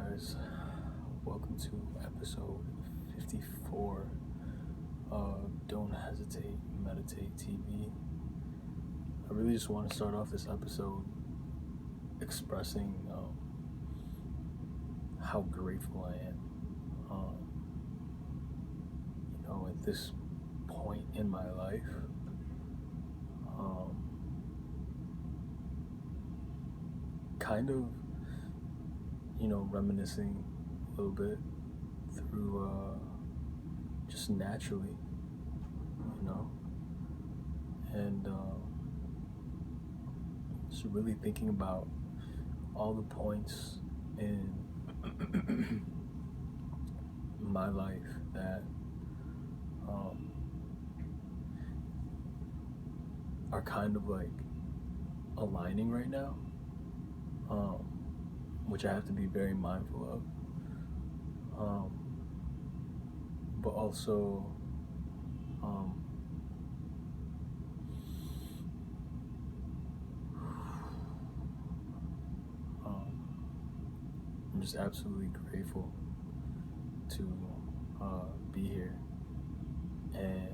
guys? Welcome to episode 54 of Don't Hesitate, Meditate TV. I really just want to start off this episode expressing how grateful I am. At this point in my life, um, kind of, reminiscing a little bit through just naturally, you know, and just really thinking about all the points in my life that are kind of like aligning right now, which I have to be very mindful of, but also I'm just absolutely grateful to be here, and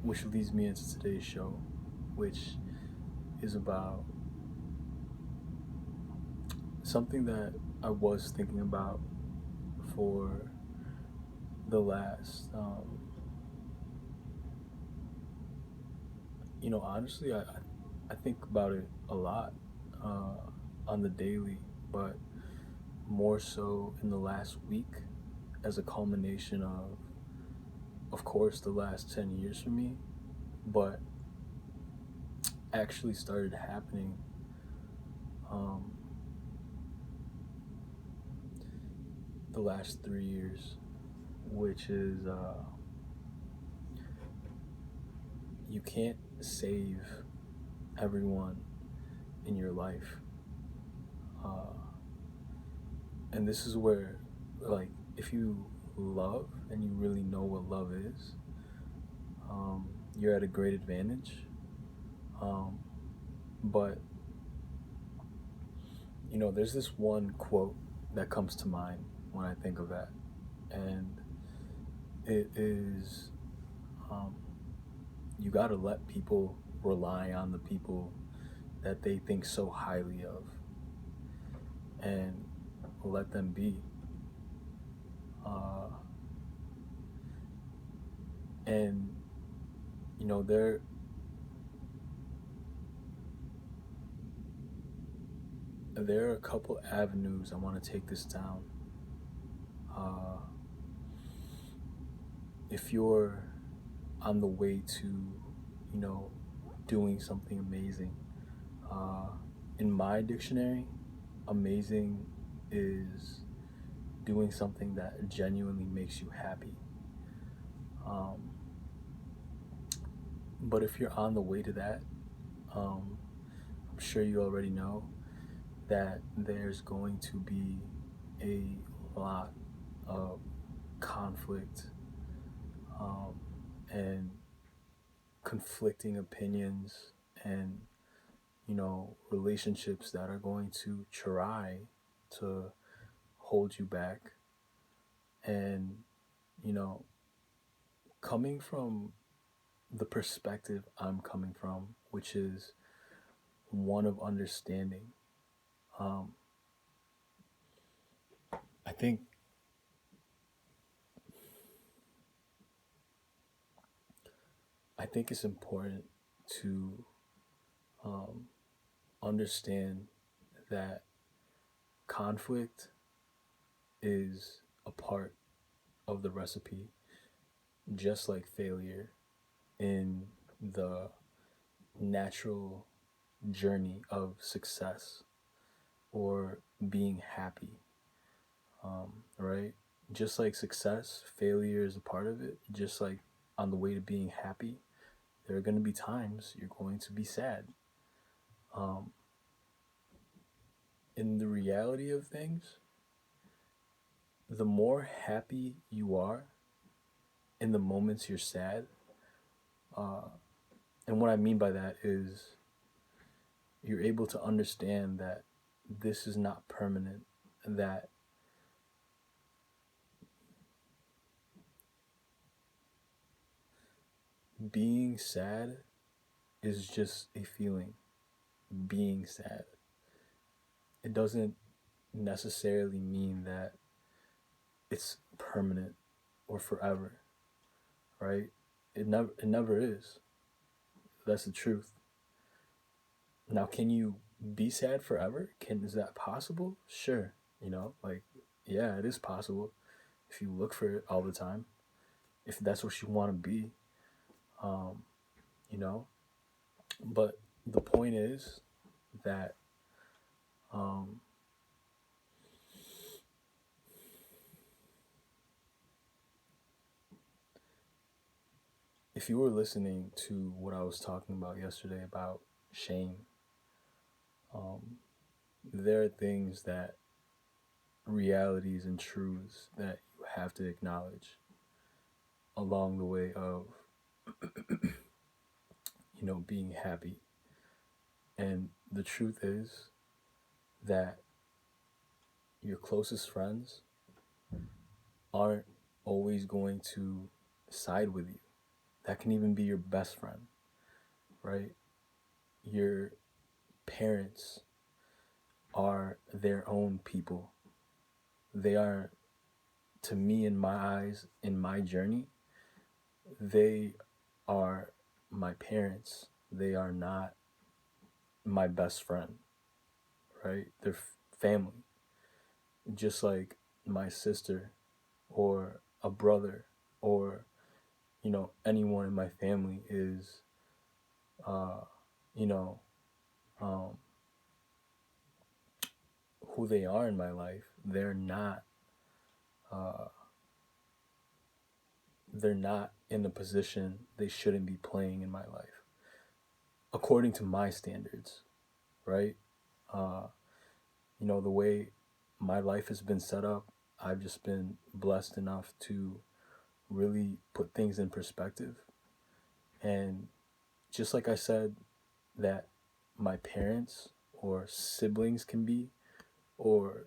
which leads me into today's show, which is about something that I was thinking about for the last, honestly, I think about it a lot on the daily, but more so in the last week as a culmination of course, the last 10 years for me, but actually started happening the last 3 years, which is you can't save everyone in your life. And this is where, like, if you love and you really know what love is, you're at a great advantage. But, there's this one quote that comes to mind when I think of that. And it is, you gotta let people rely on the people that they think so highly of, and let them be. And there are a couple avenues I want to take this down. If you're on the way to, doing something amazing, in my dictionary, amazing is doing something that genuinely makes you happy. But if you're on the way to that, I'm sure you already know that there's going to be a lot of conflict and conflicting opinions, and relationships that are going to try to hold you back. And coming from the perspective I'm coming from, which is one of understanding, I think it's important to understand that conflict is a part of the recipe, just like failure in the natural journey of success or being happy, right? Just like success, failure is a part of it. Just like on the way to being happy, there are going to be times you're going to be sad. In the reality of things, the more happy you are in the moments you're sad, and what I mean by that is you're able to understand that this is not permanent, that being sad is just a feeling. Being sad, it doesn't necessarily mean that it's permanent or forever, right? It never is. That's the truth. Now, can you be sad forever? Is that possible? Sure. Like, yeah, it is possible if you look for it all the time, if that's what you want to be. um you know but the point is that, um if you were listening to what I was talking about yesterday about shame, um there are things, that realities and truths that you have to acknowledge along the way of being happy. And the truth is that your closest friends aren't always going to side with you. That can even be your best friend, right? Your parents are their own people. They are, to me, in my eyes, in my journey, they are my parents. They are not my best friend, right? They're family. Just like my sister or a brother, or anyone in my family is, uh you know um who they are in my life. Uh they're not in a position they shouldn't be playing in my life, according to my standards, right? uh the way my life has been set up, I've just been blessed enough to really put things in perspective. And just like I said, that my parents or siblings can be, or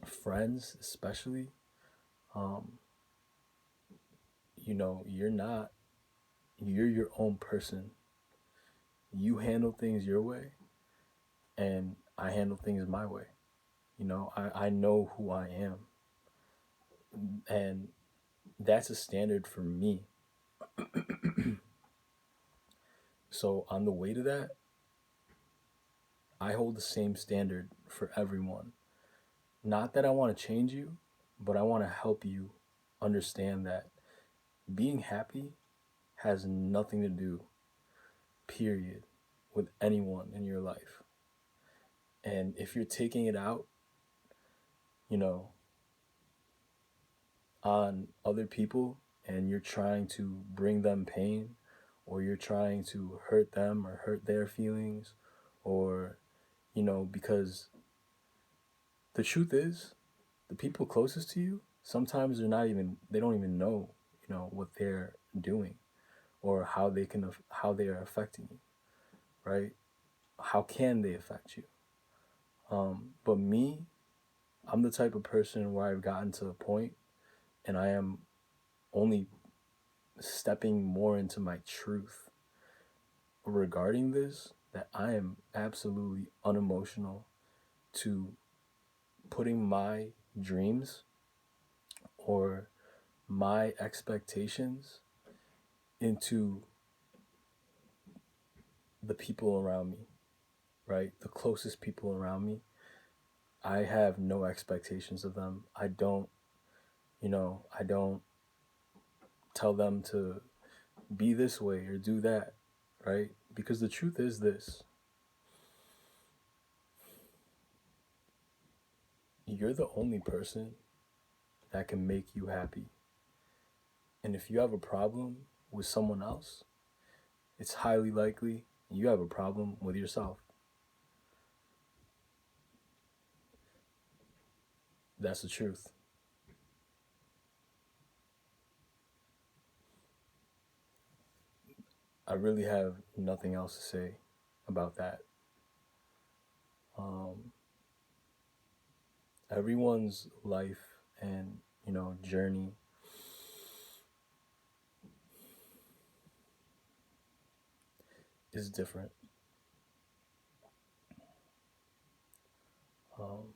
friends especially, um you're your own person. You handle things your way, and I handle things my way. I know who I am, and that's a standard for me. So on the way to that, I hold the same standard for everyone. Not that I want to change you, but I want to help you understand that being happy has nothing to do, period, with anyone in your life. And if you're taking it out, you know, on other people, and you're trying to bring them pain, or you're trying to hurt them or hurt their feelings, or, because the truth is, the people closest to you, sometimes they don't even know, what they're doing, or how they are affecting you, right? How can they affect you? But me, I'm the type of person where I've gotten to a point, and I am only stepping more into my truth regarding this, that I am absolutely unemotional to putting my dreams or my expectations into the people around me, right? The closest people around me. I have no expectations of them. I don't tell them to be this way or do that, right? Because the truth is this: you're the only person that can make you happy. And if you have a problem with someone else, it's highly likely you have a problem with yourself. That's the truth. I really have nothing else to say about that. Um, Everyone's life and, journey is different. Um,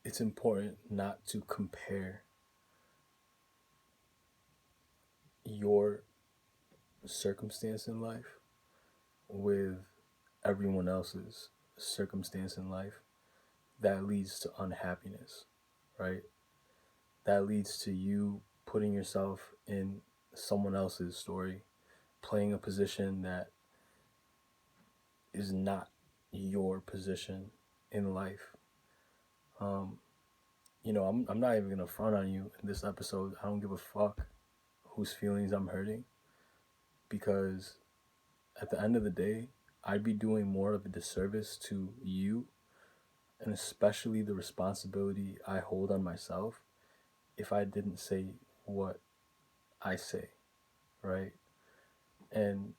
it's important not to compare your circumstance in life with everyone else's circumstance in life. That leads to unhappiness, right? That leads to you putting yourself in someone else's story, playing a position that is not your position in life. Um, I'm not even gonna front on you in this episode. I don't give a fuck whose feelings I'm hurting, because at the end of the day, I'd be doing more of a disservice to you, and especially the responsibility I hold on myself, if I didn't say what I say, right? And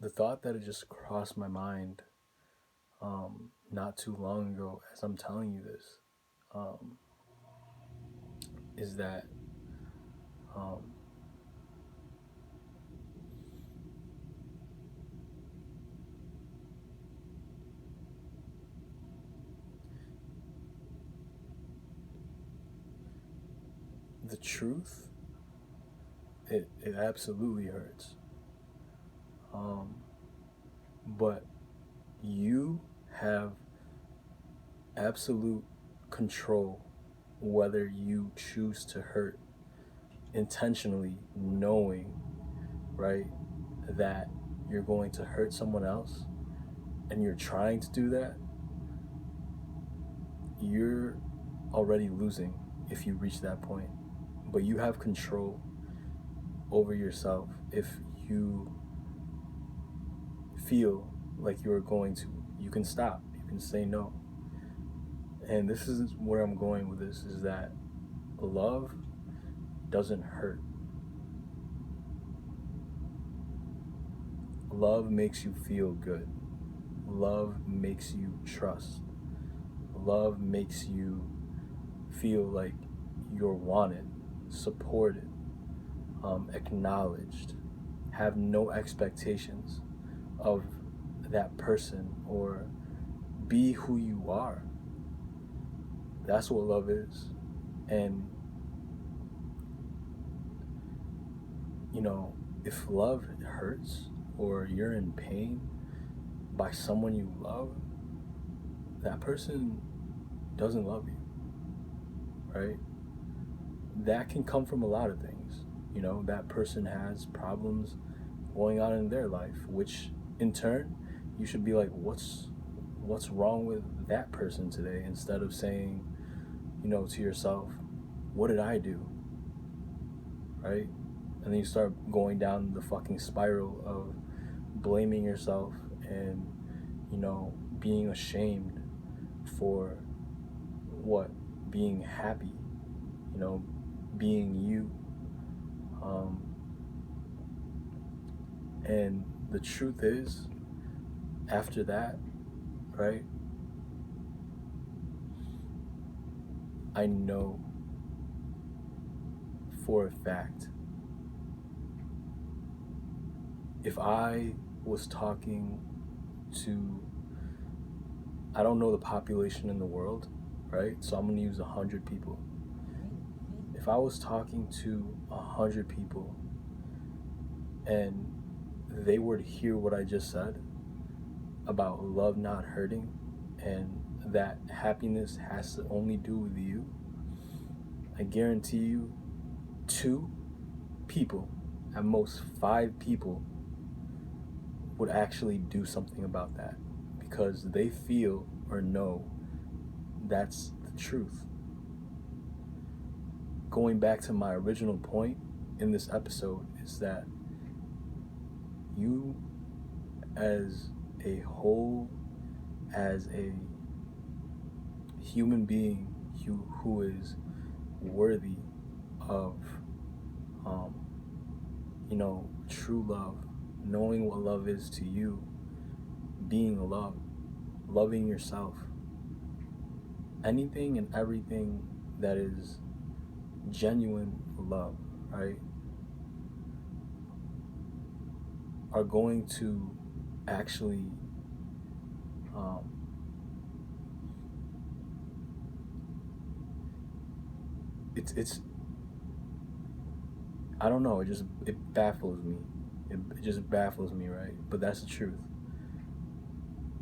the thought that it just crossed my mind not too long ago, as I'm telling you this, um, is that um, the truth, it absolutely hurts. Um, but you have absolute control whether you choose to hurt intentionally, knowing, right, that you're going to hurt someone else, and you're trying to do that. You're already losing if you reach that point. But you have control over yourself if you feel like you're going to. You can stop, you can say no. And this is where I'm going with this, is that love doesn't hurt. Love makes you feel good. Love makes you trust. Love makes you feel like you're wanted, supported, acknowledged. Have no expectations of that person, or be who you are. That's what love is. And, if love hurts or you're in pain by someone you love, that person doesn't love you, right? That can come from a lot of things. That person has problems going on in their life, which in turn, you should be like, what's wrong with that person today? Instead of saying, to yourself, what did I do? Right? And then you start going down the fucking spiral of blaming yourself and, being ashamed for what? Being happy, being you. And the truth is, after that, right, I know for a fact, if I was talking to, I don't know the population in the world, right? So I'm gonna use 100 people. If I was talking to 100 people and they were to hear what I just said about love not hurting, and that happiness has to only do with you, I guarantee you 2 people, at most 5 people, would actually do something about that, because they feel or know that's the truth. Going back to my original point in this episode, is that you as a whole, as a human being who is worthy of, um, true love, knowing what love is to you, being loved, loving yourself, anything and everything that is genuine love, right, are going to actually um, it's I don't know, it baffles me. It just baffles me, right? But that's the truth,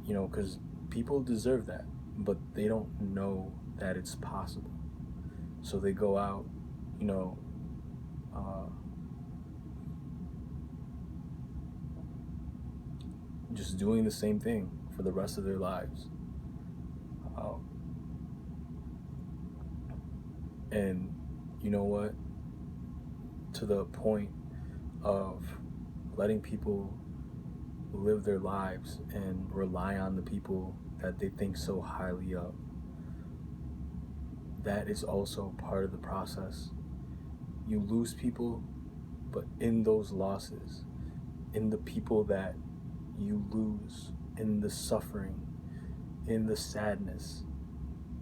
because people deserve that, but they don't know that it's possible. So they go out, you know, uh, just doing the same thing for the rest of their lives. Um, and you know what? To the point of letting people live their lives and rely on the people that they think so highly of. That is also part of the process. You lose people, but in those losses, in the people that you lose, in the suffering, in the sadness,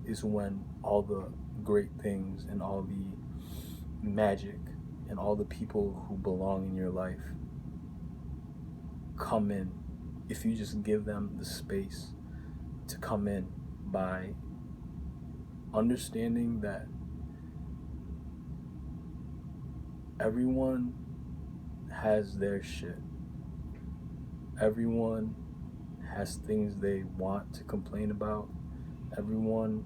is when all the great things and all the magic and all the people who belong in your life come in, if you just give them the space to come in by understanding that everyone has their shit. Everyone has things they want to complain about. Everyone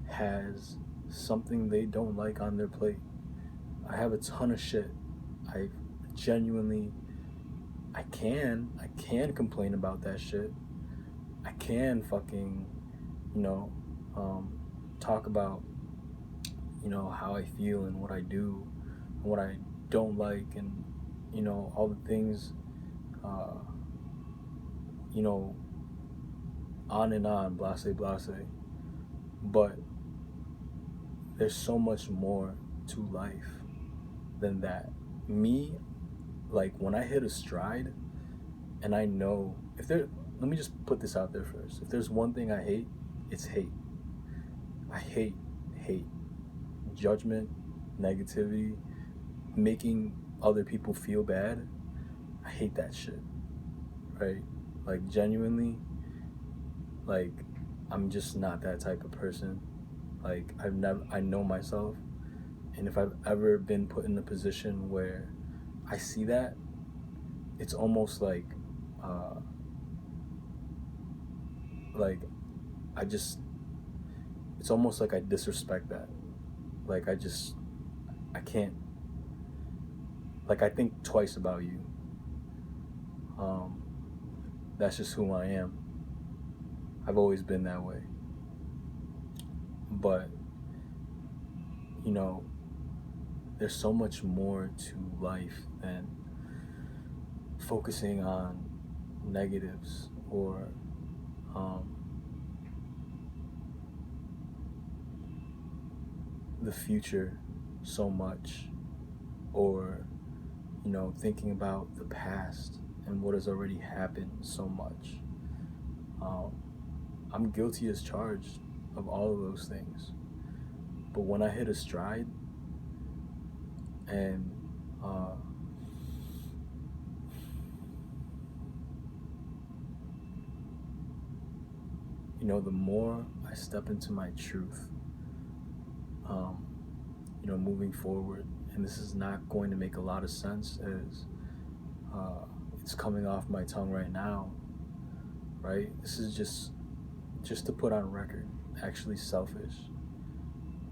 has something they don't like on their plate. I have a ton of shit. I genuinely, I can complain about that shit. I can fucking, you know, talk about, how I feel and what I do and what I don't like, and, all the things, uh, you know, on and on, blase, blase. But there's so much more to life than that. Me, like, when I hit a stride and I know, let me just put this out there first. If there's one thing I hate, it's hate. I hate hate, judgment, negativity, making other people feel bad. I hate that shit, right? Like, genuinely, like, I'm just not that type of person. Like, I know myself, and if I've ever been put in a position where I see that, it's almost uh, like I just, it's almost like I disrespect that. Like, I can't, like, I think twice about you. Um, that's just who I am. I've always been that way. But, there's so much more to life than focusing on negatives or the future so much, or thinking about the past and what has already happened so much. I'm guilty as charged of all of those things, but when I hit a stride and the more I step into my truth, moving forward, and this is not going to make a lot of sense as it's coming off my tongue right now, right? This is just to put on record, actually selfish.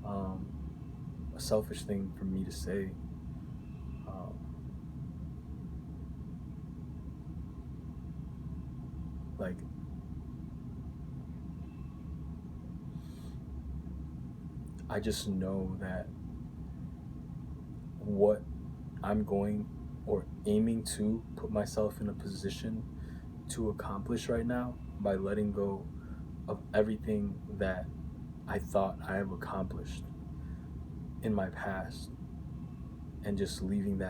A selfish thing for me to say. Like, I just know that what I'm going or aiming to put myself in a position to accomplish right now by letting go of everything that I thought I have accomplished in my past and just leaving that.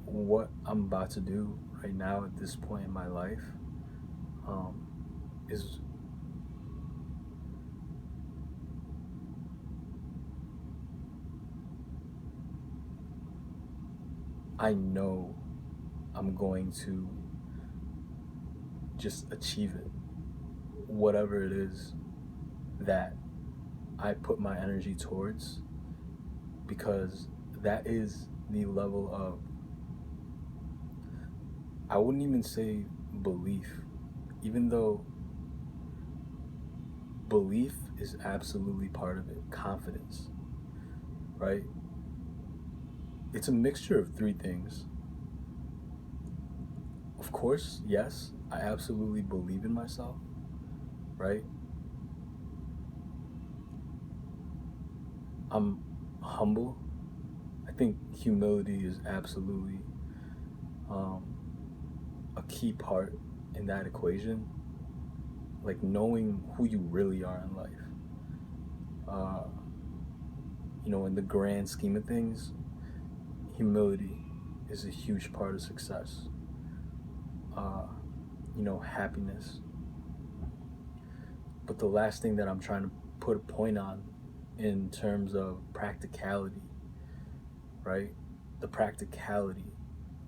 What I'm about to do right now at this point in my life um, is I know I'm going to just achieve it, whatever it is that I put my energy towards, because that is the level of, I wouldn't even say belief, even though belief is absolutely part of it, confidence, right? It's a mixture of three things. Of course, yes, I absolutely believe in myself, right? I'm humble. I think humility is absolutely um, a key part in that equation. Like knowing who you really are in life. Uh, in the grand scheme of things, humility is a huge part of success. Uh, happiness. But the last thing that I'm trying to put a point on in terms of practicality, right? The practicality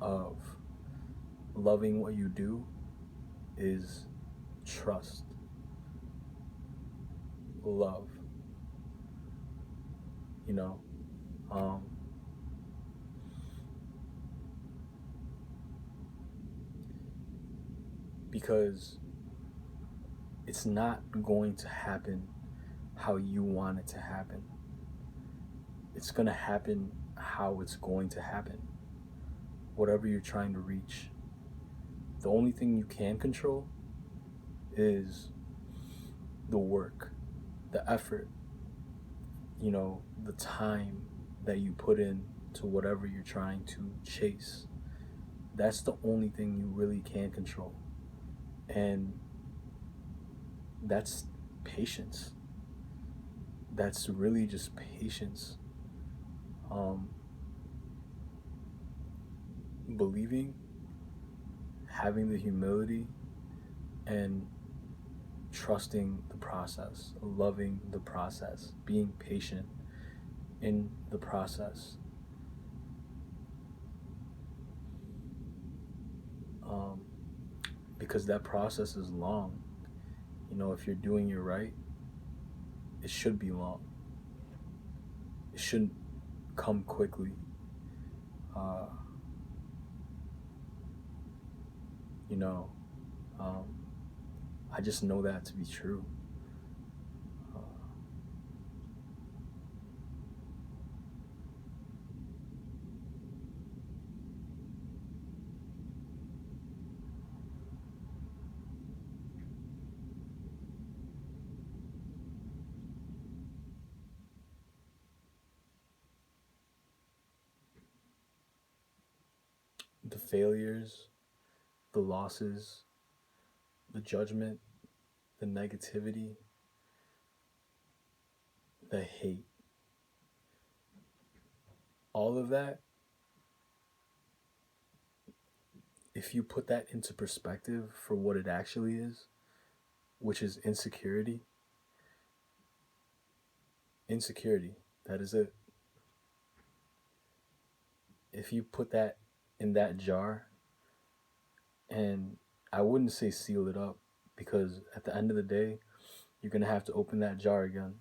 of loving what you do is trust, love, you know. Um, because it's not going to happen how you want it to happen. It's going to happen how it's going to happen. Whatever you're trying to reach. The only thing you can control is the work, the effort, the time that you put in to whatever you're trying to chase. That's the only thing you really can control. And that's patience. That's really just patience. Um, Believing, having the humility, and trusting the process, loving the process, being patient in the process. Um, because that process is long. If you're doing it right, it should be long. It shouldn't come quickly. Uh, you know, um, I just know that to be true. Uh, the failures, the losses, the judgment, the negativity, the hate, all of that, if you put that into perspective for what it actually is, which is insecurity, that is it. If you put that in that jar, and I wouldn't say seal it up, because at the end of the day, you're going to have to open that jar again.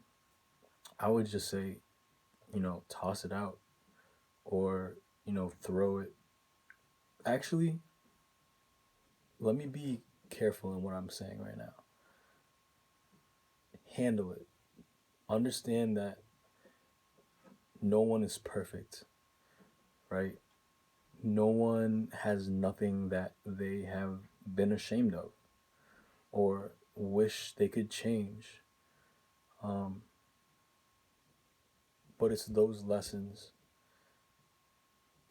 I would just say, toss it out, or, throw it. Actually, let me be careful in what I'm saying right now. Handle it. Understand that no one is perfect, right? No one has nothing that they have been ashamed of or wish they could change. Um, but it's those lessons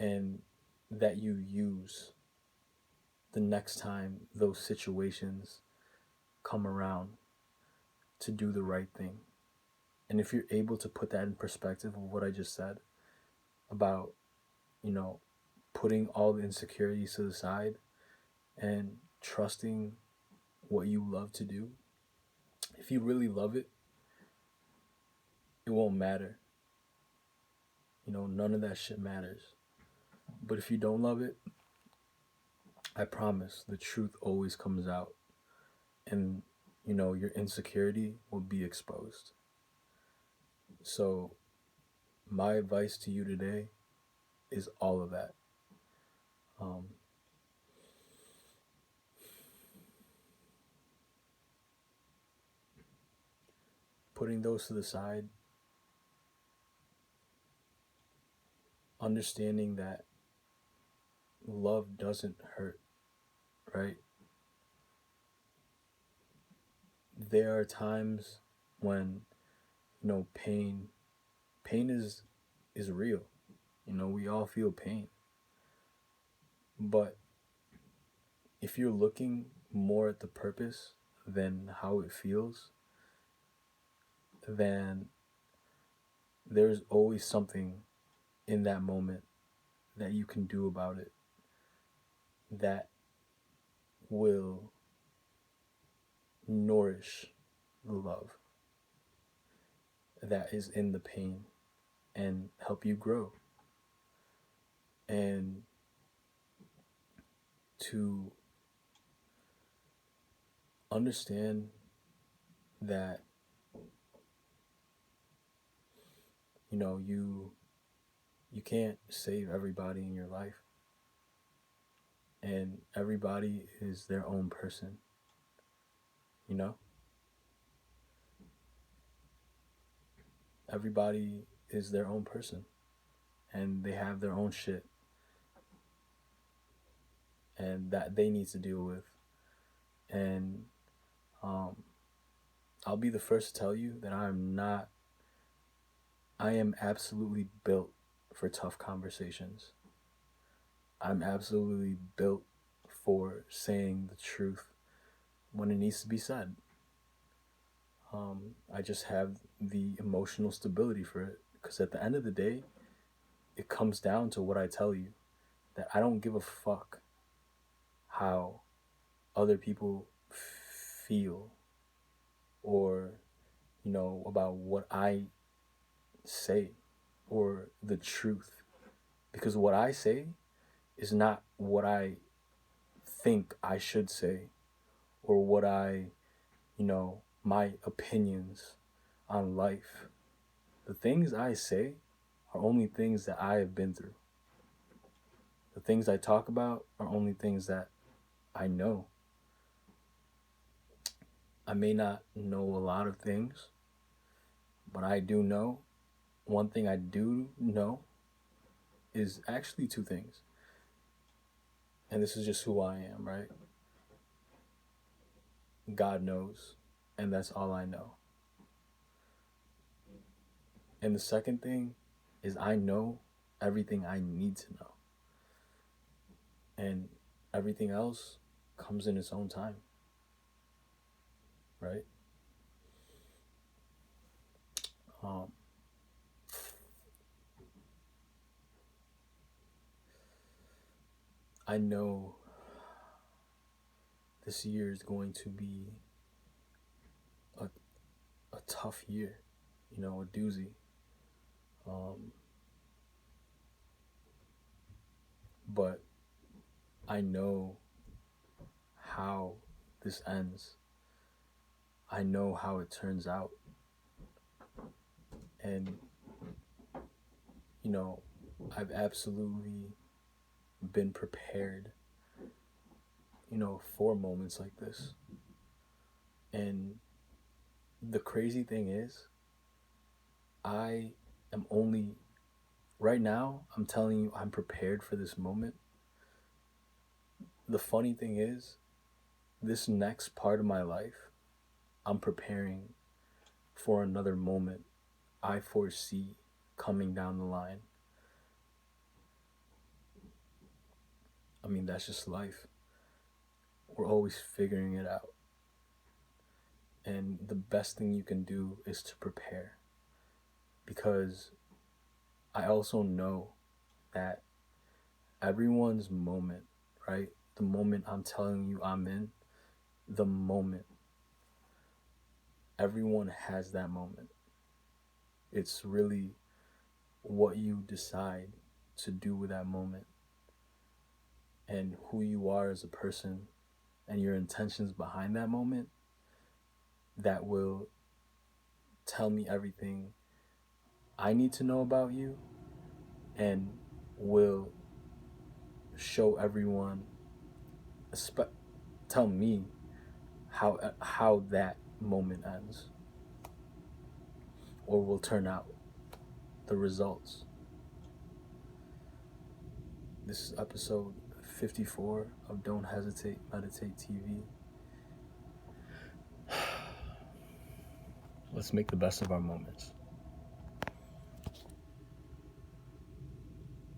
and that you use the next time those situations come around to do the right thing. And if you're able to put that in perspective of what I just said about, you know, putting all the insecurities to the side and trusting what you love to do, if you really love it, it won't matter. You know, none of that shit matters. But if you don't love it, I promise the truth always comes out, and, you know, your insecurity will be exposed. So, my advice to you today is all of that. Um, Putting those to the side, understanding that love doesn't hurt, right? There are times when, you know, pain is real. You know, we all feel pain. But if you're looking more at the purpose than how it feels, then there's always something in that moment that you can do about it that will nourish the love that is in the pain and help you grow. And to understand that, you know, you can't save everybody in your life, and everybody is their own person, you know? Everybody is their own person, and they have their own shit, and that they need to deal with. And I'll be the first to tell you that I am absolutely built for tough conversations. I'm absolutely built for saying the truth when it needs to be said. I just have the emotional stability for it, because at the end of the day, it comes down to what I tell you, that I don't give a fuck how other people feel, or, you know, about what I say or the truth, because what I say is not what I think I should say, or what you know, my opinions on life. The things I say are only things that I have been through. The things I talk about are only things that I know. I may not know a lot of things, but I do know. One thing I do know is actually two things. And this is just who I am, right? God knows, and that's all I know. And the second thing is I know everything I need to know. And everything else comes in its own time, right? I know this year is going to be a, a tough year, you know, a doozy. But I know how this ends. I know how it turns out. And, you know, I've absolutely been prepared, you know, for moments like this. And the crazy thing is, I am only, right now, I'm telling you, I'm prepared for this moment. The funny thing is, this next part of my life, I'm preparing for another moment I foresee coming down the line. I mean, that's just life. We're always figuring it out. And the best thing you can do is to prepare. Because I also know that everyone's moment, right? The moment I'm telling you I'm in, the moment, everyone has that moment. It's really what you decide to do with that moment and who you are as a person and your intentions behind that moment that will tell me everything I need to know about you and will show everyone, tell me how that moment ends or will turn out, the results. This is episode 54 of Don't Hesitate, Meditate TV. Let's make the best of our moments.